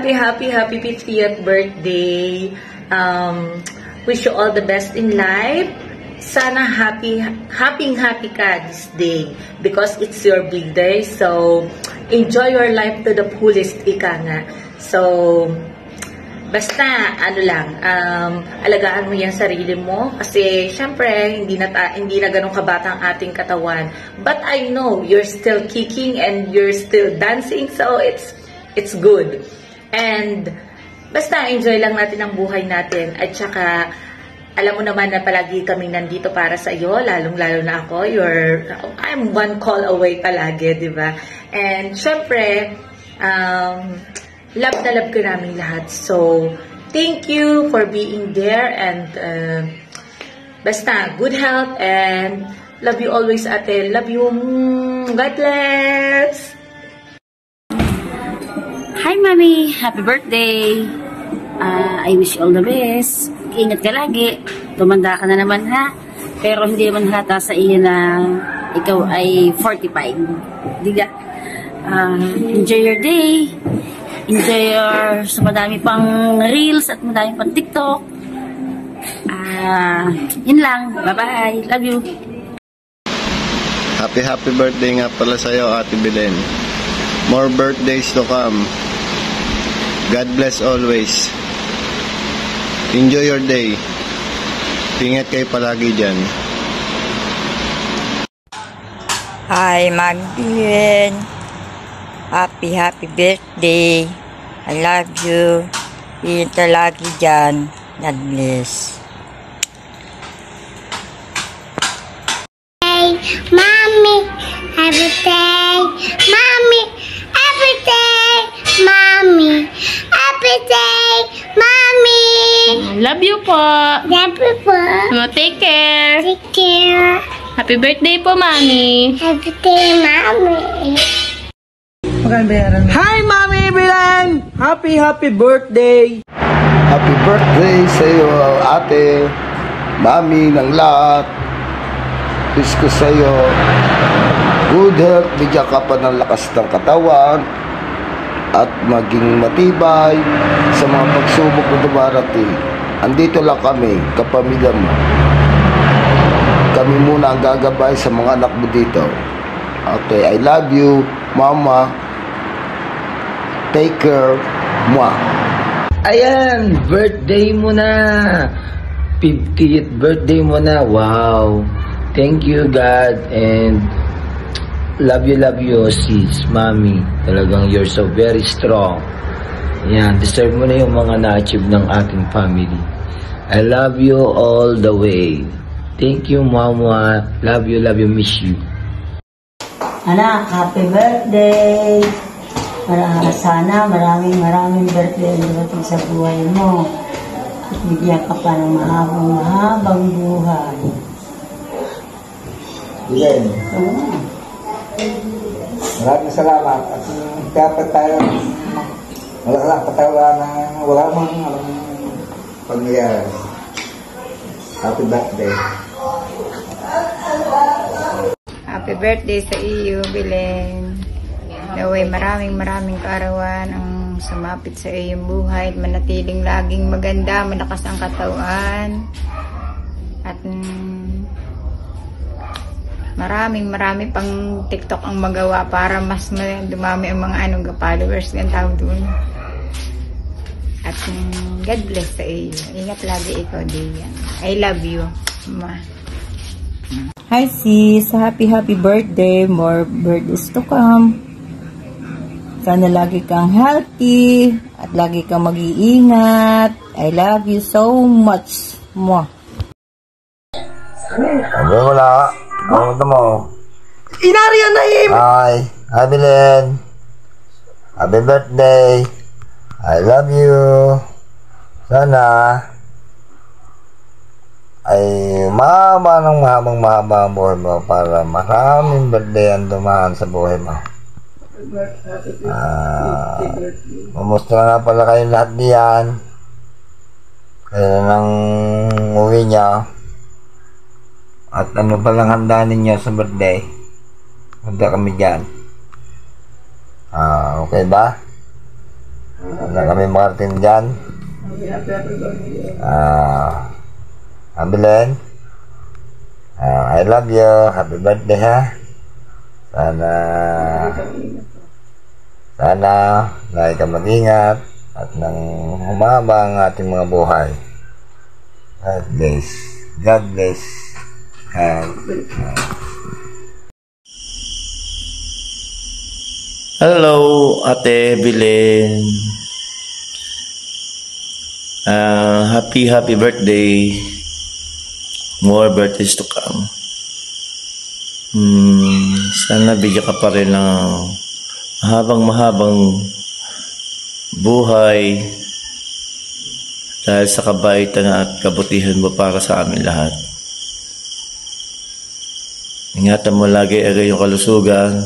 happy 50th birthday. Wish you all the best in life. Sana happy ka this day because it's your big day. So, enjoy your life to the fullest, ika nga. So, basta, alagaan mo yung sarili mo kasi, syempre, hindi na ganun kabata ang ating katawan. But I know you're still kicking and you're still dancing, so it's good. And, basta, enjoy lang natin ang buhay natin. At saka, alam mo naman na palagi kami nandito para sa iyo, lalong-lalo na ako. I'm one call away palagi, di ba? And, syempre, love na love ko namin lahat. So, thank you for being there and basta, good health and love you always, ate. Love you. God bless! Hi, Mami! Happy birthday! I wish you all the best. Ingat ka lagi. Tumanda ka na naman, ha? Pero hindi naman hata sa iyo na ikaw ay 45. Diga. Enjoy your day. Enjoy sa madami pang reels at madami pang TikTok. Yun lang. Bye-bye. Love you. Happy birthday nga pala sa'yo, Ate Belen. More birthdays to come. God bless always. Enjoy your day. Ingat kayo palagi dyan. Hi, Magdalene. Happy birthday. I love you. Ingat ka lagi dyan. God bless. Hey, Mommy. Happy day. Mommy. Happy day. Mommy. Happy day. Mommy. Love you po. Love you po. Take care. Take care. Happy birthday po, Mami. Happy day, Mommy. Hi, Mami Belen! Happy birthday! Happy birthday sa iyo, ate, mami ng lahat. Wish ko sa iyo good health, bigyan ka pa ng lakas ng katawan at maging matibay sa mga pagsubok na dumarating. Andito lang kami, kapamilya mo. Kami muna ang gagabay sa mga anak mo dito. Okay, I love you, Mama. Take care. Mwah. Ayan, birthday mo na. 50th birthday mo na. Wow. Thank you, God. And love you, sis, Mami. Talagang you're so very strong. Yan, deserve mo na yung mga na-achieve ng ating family. I love you all the way. Thank you, Mama. Love you, miss you. Anak, happy birthday! Sana maraming birthday ang dumating sa buhay mo. At bigyan ka pa ng mahabang buhay. Bilen. Maraming salamat. At dapat tayo wala mang pangyayari. Happy birthday. Happy birthday sa iyo, Belen. Naway maraming kaarawan ang sumapit sa iyong buhay at manatiling laging maganda, malakas ang katawan. At marami pang TikTok ang magawa para mas dumami ang mga followers ng tao doon. At God bless sa iyo. Ingat lagi ikaw, Dian. I love you, Ma. Hi sis, happy birthday. More birthdays to come. Sana lagi kang healthy at lagi kang mag-iingat. I love you so much. Mwah. Sabi mo na. Kamusta mo? Inariyan na him! Hi, Belen. Happy birthday. I love you. Sana ay mahabang buhay mo para maraming birthday ang dumaan sa buhay mo. Kumusta na nga pala kayo lahat diyan? Kaya nang uwi niya. At ano palang handa ninyo sa birthday? Handa kami dyan. Okay ba? na kami Martin dyan. Belen, I love you. Happy birthday, ha. Sana lagi ka mag-ingat at nang humaba ang ating mga buhay. God bless. God bless. Hello, Ate Belen. Happy birthday. More birthdays to come. Sana bigyan ka pa rin ng mahabang buhay dahil sa kabaitan at kabutihan mo para sa amin lahat. Ingatan mo lagi ang iyong kalusugan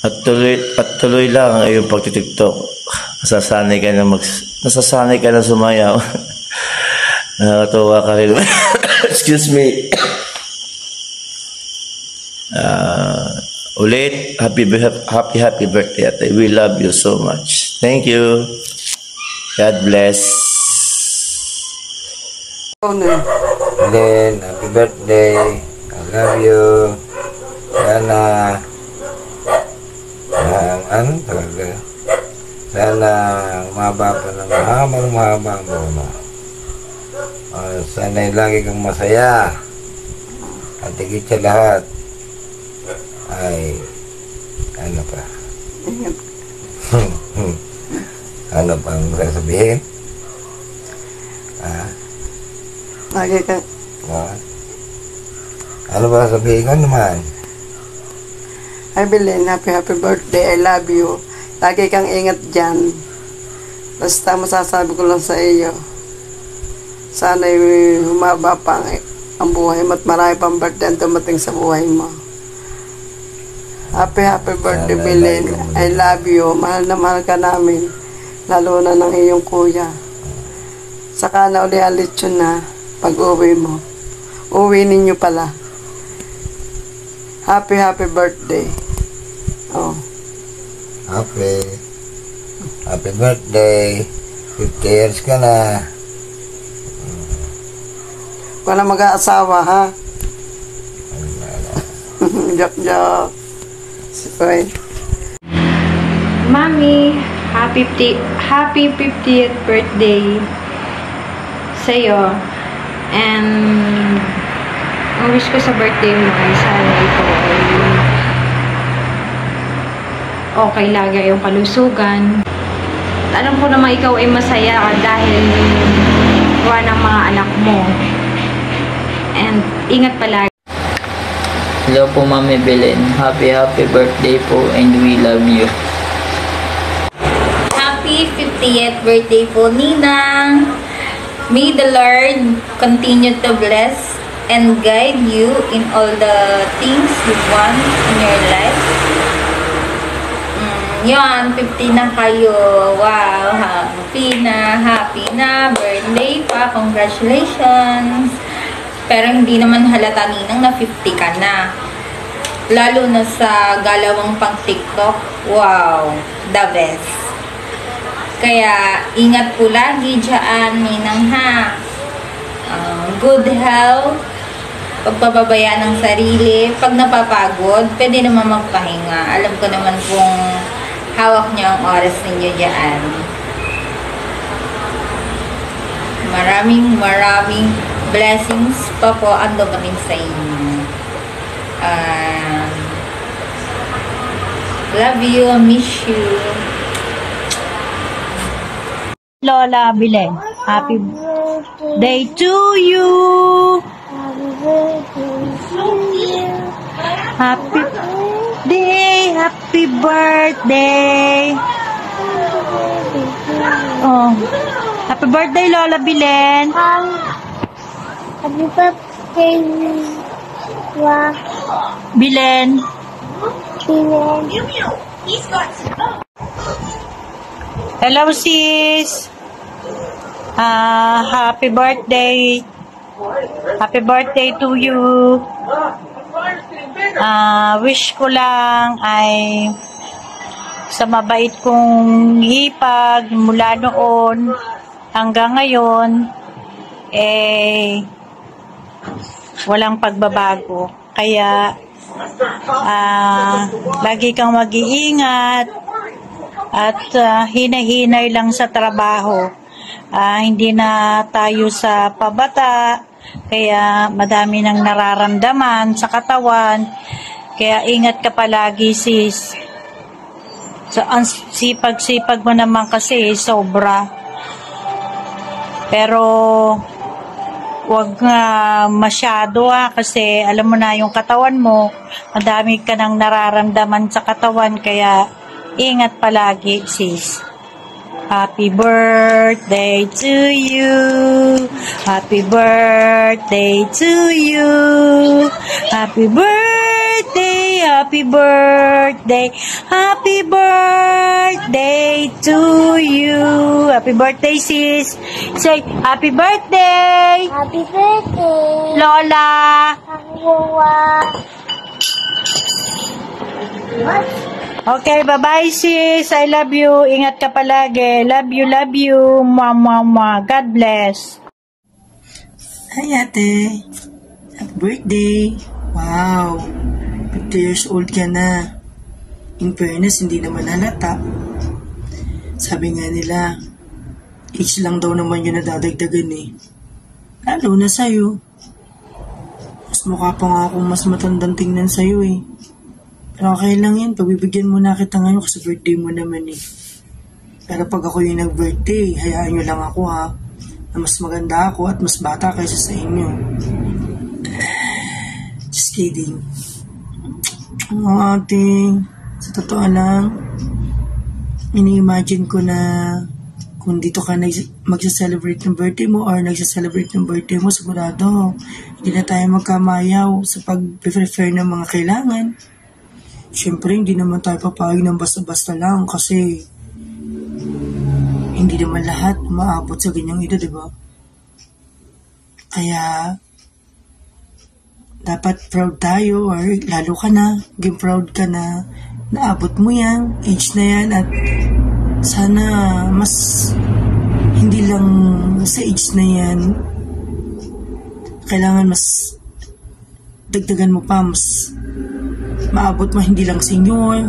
at tuloy lang ang iyong pagtitiktok. Nasasanay ka na sumayaw. Nakakatuwa ka rin. Excuse me. Ulit, happy birthday, Ate. We love you so much. Thank you. God bless. Then, happy birthday. I love you. Sana umaba pa ng mahabang mo. Sana lagi kang masaya. At higit sa lahat ay ano pa? Ano pang sasabihin? Lagi ka. Ano ba sasabihin ko naman? Ay, Belen, happy birthday. I love you. Lagi kang ingat dyan. Basta masasabi ko lang sa iyo. Sana humaba pa ang buhay mo at marami pang birthday ang dumating sa buhay mo. Happy birthday, Belen. I love you. Mahal na mahal ka namin. Lalo na ng iyong kuya. Saka na uli ang lechon na pag-uwi mo. Uwi ninyo pala. Happy birthday. Oh. Happy birthday. 50 years ka na. Wala mag-aasawa, ha? Joke. Sipoy. Mami, happy 50th birthday sa'yo. And ang wish ko sa birthday mo ay sana ito ay okay lagi yung kalusugan. Alam ko naman ikaw ay masaya dahil gawa ng mga anak mo. And ingat palagi. Hello po, Mami Belen. Happy birthday po and we love you. Happy 50th birthday po, Ninang. May the Lord continue to bless and guide you in all the things you want in your life. Yan, 50 na kayo. Wow, happy na birthday pa. Congratulations. Pero hindi naman halata, Ninang, na 50 ka na. Lalo na sa galawang pang TikTok. Wow, the best. Kaya, ingat po lagi dyan, Ninang, ha. Good health. Pagpapabaya ng sarili. Pag napapagod, pwede naman magpahinga. Alam ko naman kung hawak niyo ang oras ninyo dyan. Maraming blessings pa po ang dumating sa inyo. Love you, miss you. Lola Belen, happy day to you. Happy birthday. Oh, happy birthday, Lola Belen. Happy birthday, Belen. Hello, sis. Happy birthday. Happy birthday to you. Wish ko lang ay sa mabait kong hipag mula noon hanggang ngayon, walang pagbabago. Kaya, lagi kang mag-iingat at hinay-hinay lang sa trabaho. Hindi na tayo sa pabata, kaya madami nang nararamdaman sa katawan. Kaya ingat ka palagi, sis. So, ang sipag-sipag mo naman kasi, sobra. Pero, wag masyado kasi alam mo na yung katawan mo, madami ka nang nararamdaman sa katawan, kaya ingat palagi, sis. Happy birthday to you. Happy birthday to you. Happy birthday, happy birthday, happy birthday to you. Happy birthday, sis. Say, happy birthday. Happy birthday. Lola. Happy birthday. Okay, bye-bye, sis. I love you. Ingat ka palagi. Love you. Mama. God bless. Hi, ate. Happy birthday. Wow. 50 years old ka na. In fairness, hindi naman halata. Sabi nga nila, age lang daw naman yun nadadagdagan eh. Lalo na sa'yo. Mas mukha pa nga akong mas matandang tingnan sa'yo eh. Pero okay lang yan, pagbibigyan mo na kita ngayon kasi birthday mo naman eh. Pero pag ako yung nag-birthday, hayaan nyo lang ako ha, na mas maganda ako at mas bata kaysa sa inyo. Just kidding. Ate, sa totoo lang, ini-imagine ko na kung dito ka magsa-celebrate ng birthday mo or nagsa-celebrate ng birthday mo, sigurado, hindi na tayo magkamayaw sa pag-prefer ng mga kailangan. Siyempre, hindi naman tayo papayag ng basta-basta lang kasi hindi naman lahat maabot sa ganyang ito, diba? Kaya, dapat proud tayo or lalo ka na, maging proud ka na naabot mo yan, age na yan at sana mas hindi lang sa age na yan, kailangan mas dagdagan mo pa, mas maabot mo hindi lang senior.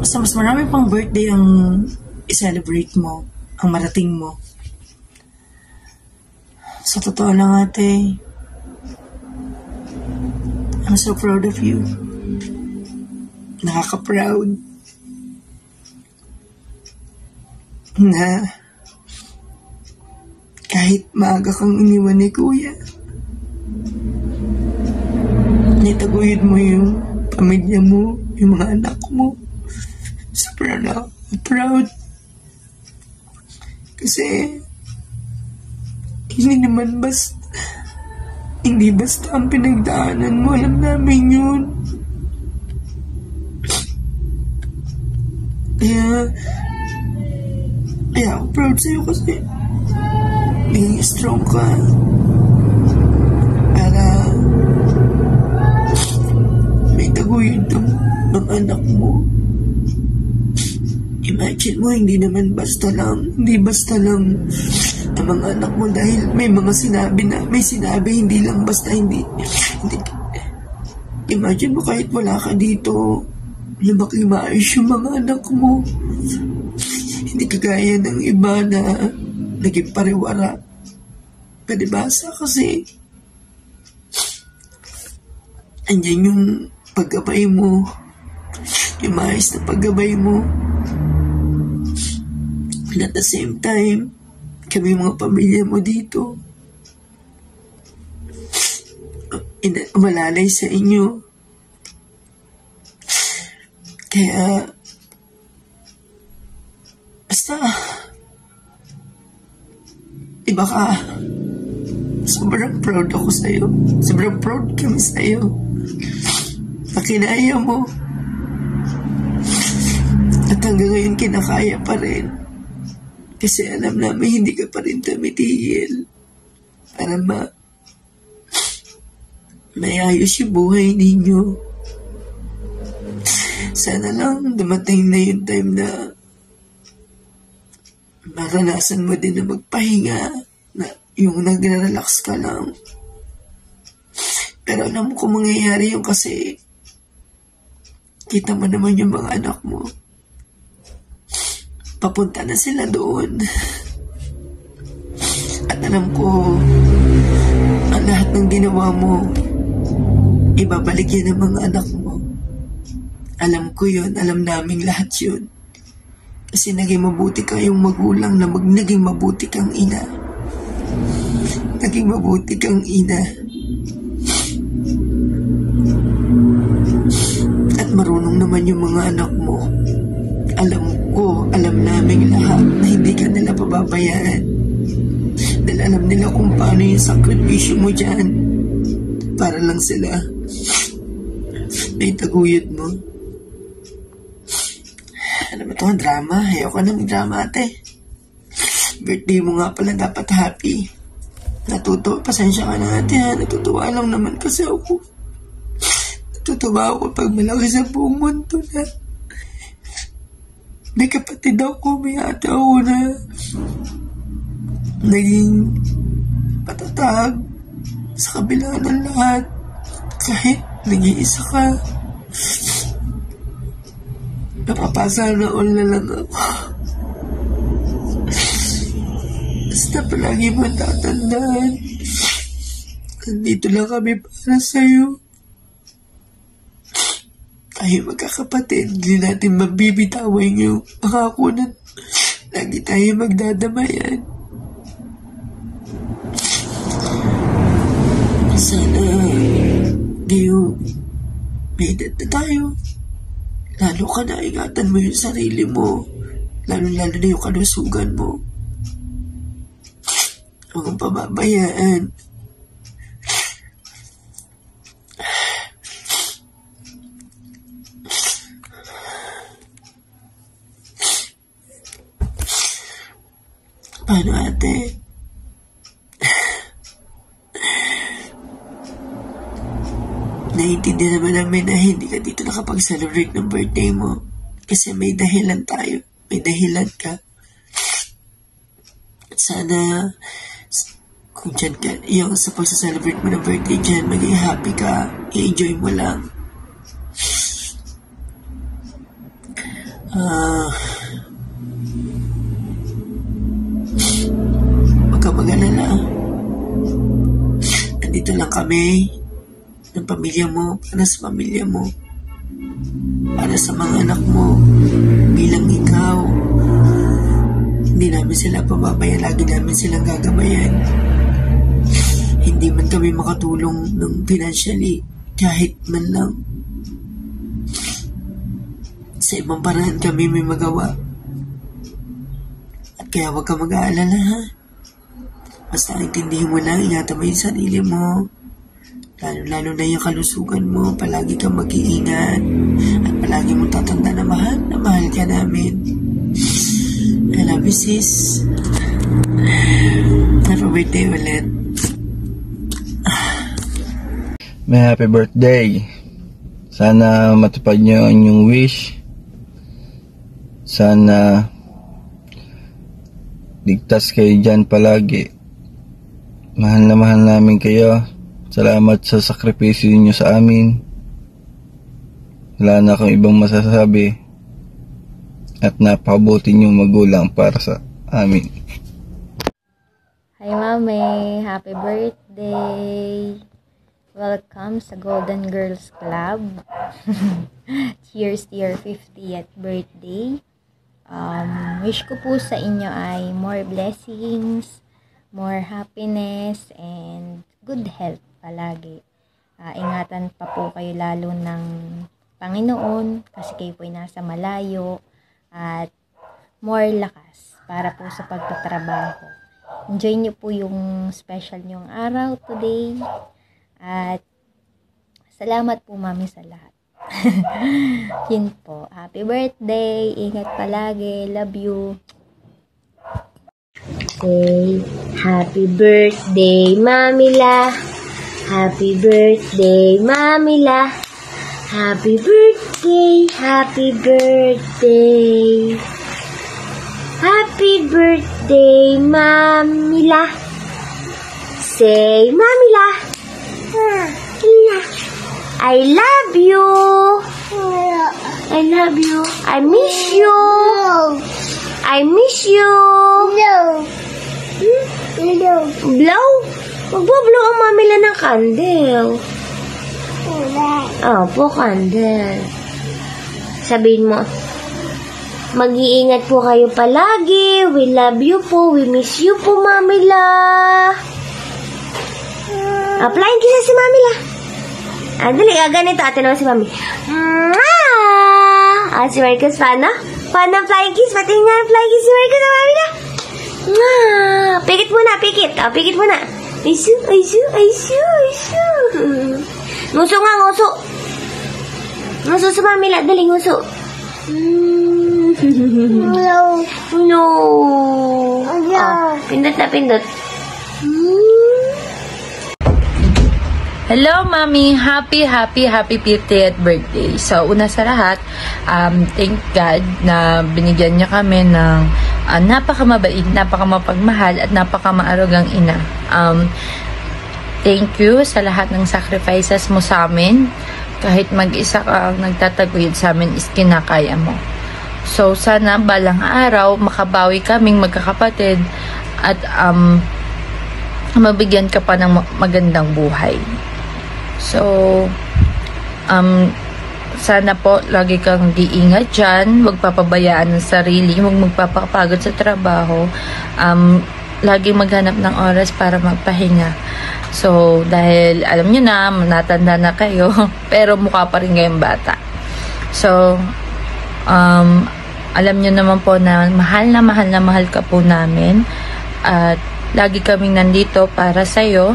Basta mas marami pang birthday ang i-celebrate mo, ang marating mo. Sa totoo lang ate, I'm so proud of you. Nakaka-proud na kahit maaga kang iniwan ni Kuya, nitaguyod mo yung pamilya mo, yung mga anak mo. Sobrang proud. Kasi, hindi basta ang pinagdaanan mo. Alam namin yun. Kaya ako proud sa'yo kasi being strong ka. Taguyod ng anak mo. Imagine mo, hindi basta lang ang mga anak mo dahil may sinabi, hindi lang basta hindi. Imagine mo kahit wala ka dito, lumaki maayos yung mga anak mo. Hindi kagaya ng iba na naging pariwara. Palibasa kasi andyan yung paggabay mo, yung maayos na paggabay mo. And at the same time, kami mga pamilya mo dito, malalay sa inyo. Kaya, basta, iba ka. Sobrang proud ako sa'yo. Sobrang proud kami sa'yo. Pakinaya mo. At hanggang ngayon kinakaya pa rin. Kasi alam namin hindi ka pa rin tumitigil para mayayos yung buhay ninyo. Sana lang dumating na yung time na maranasan mo din na magpahinga, na yung nagre-relax ka lang. Pero alam mo kung mangyayari yun kasi kita mo naman yung mga anak mo. Papunta na sila doon. At alam ko, ang lahat ng ginawa mo, ibabalik yan ng mga anak mo. Alam ko yun, alam naming lahat yun. Kasi naging mabuti kayong magulang na naging mabuti kang ina. Naging mabuti kang ina. At marunong naman yung mga anak mo. Alam ko, alam naming lahat na hindi ka nila pababayaan. Dahil alam nila kung paano yung sakripisyo mo dyan. Para lang sila may taguyod mo. Ano ba ito? Drama? Ayoko na mag-drama, ate. Birthday mo nga pala, dapat happy. Pasensya ka na, ate, ha? Natutuwa lang naman kasi ako. Natutuwa ako pag malaki sa buong mundo na may kapatid ako, may ate ako na naging patatag sa kabila ng lahat. Kahit nag-iisa ka, napapasana all na lang ako. Basta palagi mo tatandaan, nandito lang kami para sa'yo. Tayo magkakapatid, hindi natin mabibitawan yung pangako na lagi tayo magdadamayan. Sana ngayon may edad na tayo. Lalo ka na, ingatan mo yung sarili mo. Lalo-lalo na yung kalusugan mo. Huwag kang pababayaan. Paano, ate? Naiintindihan naman namin na hindi ka dito nakapag-celebrate ng birthday mo. Kasi may dahilan tayo. May dahilan ka. At sana, kung dyan ka, yung sa pag-celebrate mo ng birthday dyan, maging happy ka. I-enjoy mo lang. Huwag ka mag-alala. Nandito lang kami ng pamilya mo, para sa pamilya mo, para sa mga anak mo, bilang ikaw. Hindi namin sila pababayan, lagi namin silang gagabayan. Hindi man kami makatulong ng financially, kahit man lang. Sa ibang paraan kami may magawa. At kaya huwag ka mag-aalala, ha? Basta intindihin mo lang, ingatan mo yung sarili mo. Lalo na yung kalusugan mo, palagi kang mag-iingat. At palagi mo tatanda na mahal ka namin. I love you, sis. Happy birthday ulit. May happy birthday. Sana matupad nyo ang inyong wish. Sana ligtas kayo dyan palagi. Mahal na mahal namin kayo. Salamat sa sakripisyo niyo sa amin. Wala na akong ibang masasabi. At napakabuti niyong magulang para sa amin. Hi, Mami. Happy birthday. Welcome sa Golden Girls Club. Cheers to your 50th birthday. Wish ko po sa inyo ay more blessings, more happiness, and good health palagi. Ingatan pa po kayo lalo ng Panginoon kasi kayo po ay nasa malayo, at more lakas para po sa pagtatrabaho. Enjoy niyo po yung special niyong araw today, at salamat po, Mami, sa lahat. Yun po. Happy birthday. Ingat palagi. Love you. Say, happy birthday, Mamila. Happy birthday, Mamila. Happy birthday. Okay, happy birthday. Happy birthday, Mamila. Say, Mamila. I love you. I love you. I miss you. I miss you. Blow? Magbo-blow ang Mamila ng candle. Opo, candle. Sabihin mo, mag-iingat po kayo palagi. We love you po. We miss you po, Mamila. Flying kisses si Mamila. Dali, ganito. Ate naman si Mami. Si Marcos, paano? Paano flying kiss? Pati nga flying kiss si Marcos na Mamila. Pikit muna, pikit. Pikit muna. Isu. Nguso nga, nguso. Nguso sa Mamila. Dali, nguso. No. Pindot na, pindot. Hello, Mami! Happy 50th birthday. So, una sa lahat, thank God na binigyan niya kami ng napakamabait, napakamapagmahal, at napakamaarugang ina. Thank you sa lahat ng sacrifices mo sa amin. Kahit mag-isa ka ang nagtataguyod sa amin is kinakaya mo. So, sana balang araw makabawi kaming magkakapatid at mabigyan ka pa ng magandang buhay. So, sana po lagi kang diingat dyan, huwag papabayaan ng sarili, huwag magpapapagod sa trabaho, lagi maghanap ng oras para magpahinga. So, dahil alam nyo na, natanda na kayo, pero mukha pa rin kayong bata. So, alam nyo naman po na mahal ka po namin, at lagi kaming nandito para sa'yo.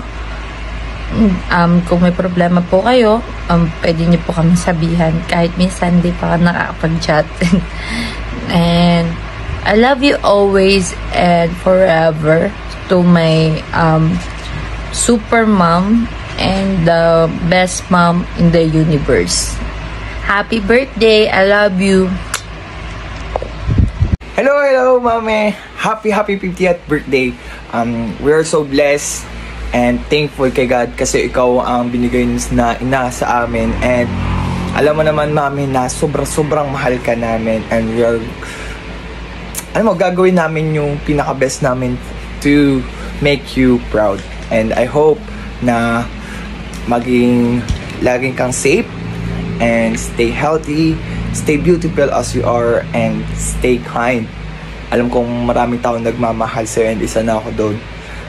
Kung may problema po kayo, pwede niyo po kami sabihan kahit minsan di pa nakakapag-chat. And I love you always and forever to my super mom and the best mom in the universe. Happy birthday! I love you! Hello, Mami! Happy 50th birthday! We are so blessed and thankful kay God kasi ikaw ang binigay na ina sa amin, and alam mo naman, Mami, na sobrang mahal ka namin, and we are, gagawin namin yung pinaka-best namin to make you proud. And I hope na laging kang safe and stay healthy, stay beautiful as you are, and stay kind. Alam kong maraming tao nagmamahal sa'yo, and isa na ako doon.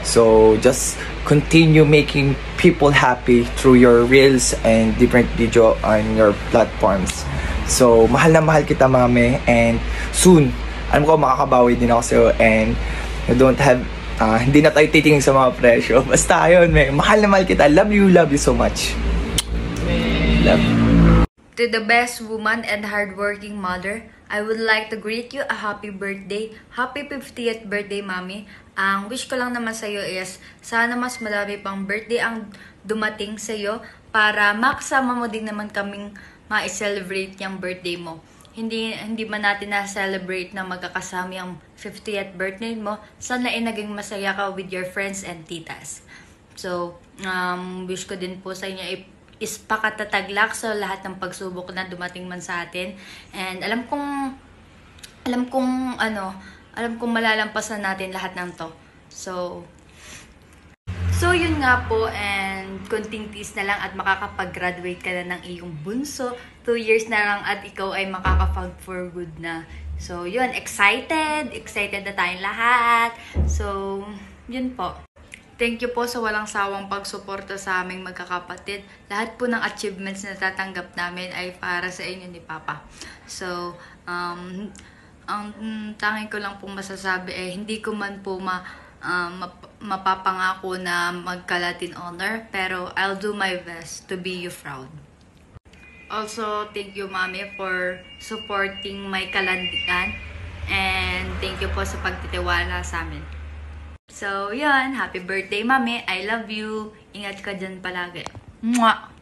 So, just continue making people happy through your reels and different video on your platforms. So, mahal na mahal kita, Mami, and soon, alam ko makakabawi din ako sa'yo, and you don't have, hindi na tayo titingin sa mga presyo. Basta yun, mahal na mahal kita. Love you so much. Love you. To the best woman and hardworking mother, I would like to greet you a happy birthday. Happy 50th birthday, Mami. Ang wish ko lang naman sa'yo is, sana mas marami pang birthday ang dumating sa'yo para makasama mo din naman kaming ma-celebrate yung birthday mo. Hindi man natin na-celebrate na magkakasama yung 50th birthday mo, sana naging masaya ka with your friends and titas. So, wish ko din po sa inyo is pakatataglak sa lahat ng pagsubok na dumating man sa atin. And alam kong malalampasan natin lahat ng to. So yun nga po, and konting tiis na lang at makakapag-graduate ka na ng iyong bunso. 2 years na lang at ikaw ay makakapag for good na. So yun, excited na tayong lahat. So yun po. Thank you po sa walang sawang pagsuporta sa aming magkakapatid. Lahat po ng achievements na tatanggap namin ay para sa inyo ni Papa. So, ang tanging ko lang pong masasabi ay hindi ko man po mapapangako na magka-Latin honor, pero I'll do my best to be you proud. Also, thank you, Mami, for supporting my kalandian, and thank you po sa pagtitiwala sa amin. So, yun. Happy birthday, Mami. I love you. Ingat ka dyan palagi. Mwah!